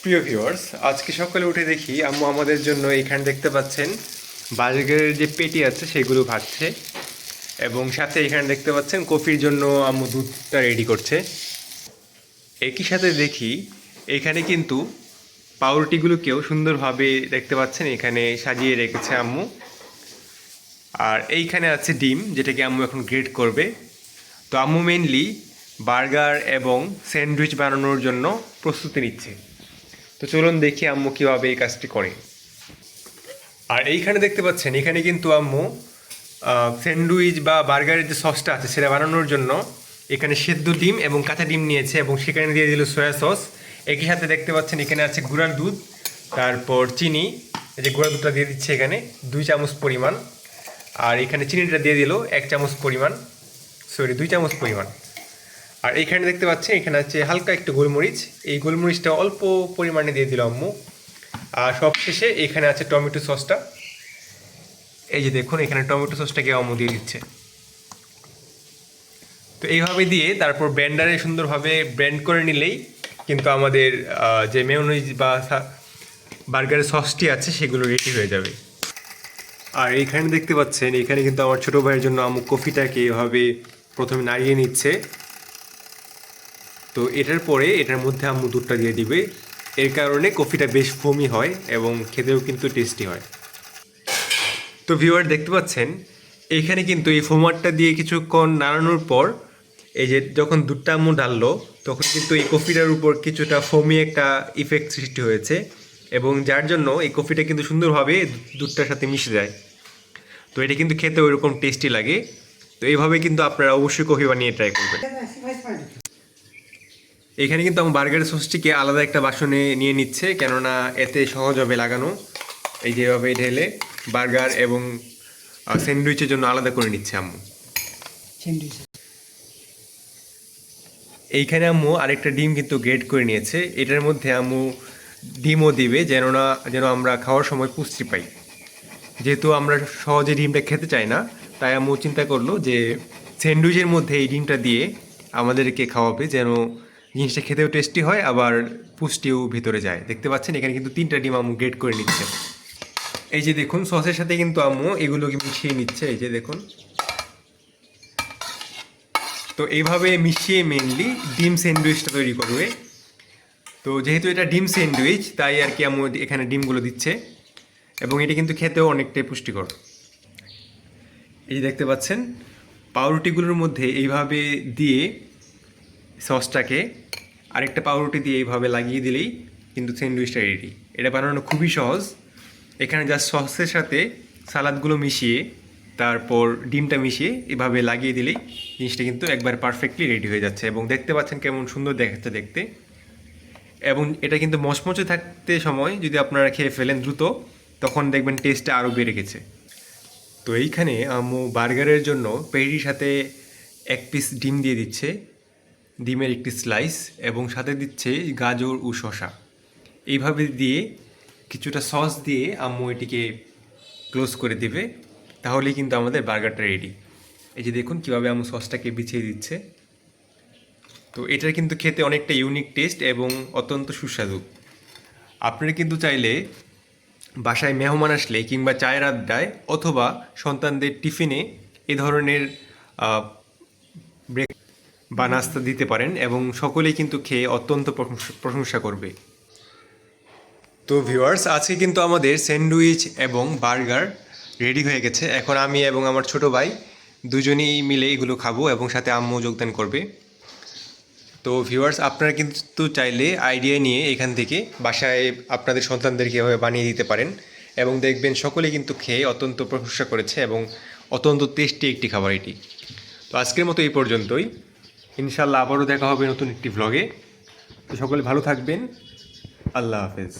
প্রিয় ভিউয়ার্স, আজকে সকালে উঠে দেখি আম্মু আমাদের জন্য এখানে দেখতে পাচ্ছেন বার্গারের যে পেটি আছে সেগুলো ভাজছে এবং সাথে এখানে দেখতে পাচ্ছেন কফির জন্য আম্মু দুধটা রেডি করছে। একই সাথে দেখি এখানে কিন্তু পাউরুটিগুলোকেও সুন্দরভাবে দেখতে পাচ্ছেন এখানে সাজিয়ে রেখেছে আম্মু। আর এইখানে আছে ডিম, যেটাকে আম্মু এখন গ্রেট করবে। তো আম্মু মেনলি বার্গার এবং স্যান্ডউইচ বানানোর জন্য প্রস্তুতি নিচ্ছে। তো চলুন দেখি আম্মু কীভাবে এই কাজটি করে। আর এইখানে দেখতে পাচ্ছেন এখানে কিন্তু আম্মু স্যান্ডউইচ বা বার্গারের যে সসটা আছে সেটা বানানোর জন্য এখানে সেদ্ধ ডিম এবং কাঁচা ডিম নিয়েছে এবং সেখানে দিয়ে দিল সয়া সস। একই সাথে দেখতে পাচ্ছেন এখানে আছে গুঁড়ার দুধ, তারপর চিনি, এই যে গুঁড়ার দুধটা দিয়ে দিচ্ছে এখানে 2 চামচ পরিমাণ। আর এখানে চিনিটা দিয়ে দিল 1 চামচ পরিমাণ, 2 চামচ পরিমাণ। আর এইখানে দেখতে পাচ্ছেন এখানে আছে হালকা একটু গোলমরিচ, এই গোলমরিচটা অল্প পরিমাণে দিয়ে দিল আম্মু। আর সবশেষে এখানে আছে টমেটো সসটা, এই যে দেখুন এখানে টমেটো সসটাকে আম্মু দিয়ে দিচ্ছে। তো এইভাবে দিয়ে তারপর ব্লেন্ডারে সুন্দরভাবে ব্লেন্ড করে নিলেই কিন্তু আমাদের যে মেয়োনিজ বা বার্গারের সসটি আছে সেগুলো রেডি হয়ে যাবে। আর এইখানে দেখতে পাচ্ছেন এখানে কিন্তু আমার ছোটো ভাইয়ের জন্য আম্মু কফিটাকে এভাবে প্রথমে নাড়িয়ে নিচ্ছে। তো এটার পরে এটার মধ্যে আম্মু দুধটা দিয়ে দিবে, এর কারণে কফিটা বেশ ফোমি হয় এবং খেতেও কিন্তু টেস্টি হয়। তো ভিউয়ার দেখতে পাচ্ছেন এইখানে কিন্তু এই ফোমারটা দিয়ে কিছুক্ষণ নাড়ানোর পর এই যে যখন দুধটা আম্মু ঢাললো তখন কিন্তু এই কফিটার উপর কিছুটা ফোমি একটা ইফেক্ট সৃষ্টি হয়েছে এবং যার জন্য এই কফিটা কিন্তু সুন্দরভাবে দুধটার সাথে মিশে যায়। তো এটা কিন্তু খেতে ওইরকম টেস্টি লাগে। তো এইভাবে কিন্তু আপনারা অবশ্যই কফি বানিয়ে ট্রাই করবেন। এখানে কিন্তু আমার বার্গারের সসটিকে আলাদা একটা বাসনে নিয়ে নিচ্ছে, কেননা এতে সহজ হবে লাগানো। এই যেভাবে ঢেলে বার্গার এবং স্যান্ডউইচের জন্য আলাদা করে নিচ্ছে আম্মু। এইখানে আম্মু আরেকটা ডিম কিন্তু গ্রেট করে নিয়েছে, এটার মধ্যে আম্মু ডিমও দিবে যেন আমরা খাওয়ার সময় পুষ্টি পাই। যেহেতু আমরা সহজে ডিমটা খেতে চাই না, তাই আম্মু চিন্তা করলো যে স্যান্ডউইচের মধ্যে এই ডিমটা দিয়ে আমাদেরকে খাওয়াবে, যেন জিনিসটা খেতেও টেস্টি হয় আবার পুষ্টিও ভিতরে যায়। দেখতে পাচ্ছেন এখানে কিন্তু 3টা ডিম আম্মু গ্রেট করে নিচ্ছে। এই যে দেখুন সসের সাথে কিন্তু আম্মু এগুলোকে মিশিয়ে নিচ্ছে, এই যে দেখুন। তো এইভাবে মিশিয়ে মেনলি ডিম স্যান্ডউইচটা তৈরি করবে। তো যেহেতু এটা ডিম স্যান্ডউইচ তাই আর কি আম্মু এখানে ডিমগুলো দিচ্ছে এবং এটা কিন্তু খেতেও অনেকটাই পুষ্টিকর। এই যে দেখতে পাচ্ছেন পাউরুটিগুলোর মধ্যে এইভাবে দিয়ে সসটাকে আরেকটা পাউরুটি দিয়ে এইভাবে লাগিয়ে দিলেই কিন্তু স্যান্ডউইচটা রেডি। এটা বানানো খুবই সহজ। এখানে জাস্ট সসের সাথে সালাদগুলো মিশিয়ে তারপর ডিমটা মিশিয়ে এভাবে লাগিয়ে দিলেই জিনিসটা কিন্তু একবার পারফেক্টলি রেডি হয়ে যাচ্ছে এবং দেখতে পাচ্ছেন কেমন সুন্দর দেখাচ্ছে দেখতে। এবং এটা কিন্তু মচমচে থাকতে সময় যদি আপনারা খেয়ে ফেলেন দ্রুত, তখন দেখবেন টেস্টটা আরও বেড়ে গেছে। তো এইখানে আম্মু বার্গারের জন্য পেটির সাথে 1 পিস ডিম দিয়ে দিচ্ছে, ডিমের একটি স্লাইস এবং সাথে দিচ্ছে গাজর ও শসা। এইভাবে দিয়ে কিছুটা সস দিয়ে আম্মু এটিকে ক্লোজ করে দেবে, তাহলেই কিন্তু আমাদের বার্গারটা রেডি। এই যে দেখুন কীভাবে আম্মু সসটাকে বিছিয়ে দিচ্ছে। তো এটার কিন্তু খেতে অনেকটা ইউনিক টেস্ট এবং অত্যন্ত সুস্বাদু। আপনারা কিন্তু চাইলে বাসায় মেহমান আসলে কিংবা চায়ের আড্ডায় অথবা সন্তানদের টিফিনে এ ধরনের ব্রেক বা নাস্তা দিতে পারেন এবং সকলেই কিন্তু খেয়ে অত্যন্ত প্রশংসা করবে। তো ভিউয়ার্স, আজকে কিন্তু আমাদের স্যান্ডউইচ এবং বার্গার রেডি হয়ে গেছে। এখন আমি এবং আমার ছোট ভাই দুজনেই মিলে এগুলো খাবো এবং সাথে আম্মু যোগদান করবে। তো ভিউয়ার্স, আপনারা কিন্তু চাইলে আইডিয়া নিয়ে এখান থেকে বাসায় আপনাদের সন্তানদেরকে এভাবে বানিয়ে দিতে পারেন এবং দেখবেন সকলে কিন্তু খেয়ে অত্যন্ত প্রশংসা করেছে এবং অত্যন্ত টেস্টি একটি খাবার এটি। তো আজকের মতো এই পর্যন্তই। ইনশাআল্লাহ আবারও দেখা হবে নতুন একটি ভ্লগে। তো সকলে ভালো থাকবেন। আল্লাহ হাফেজ।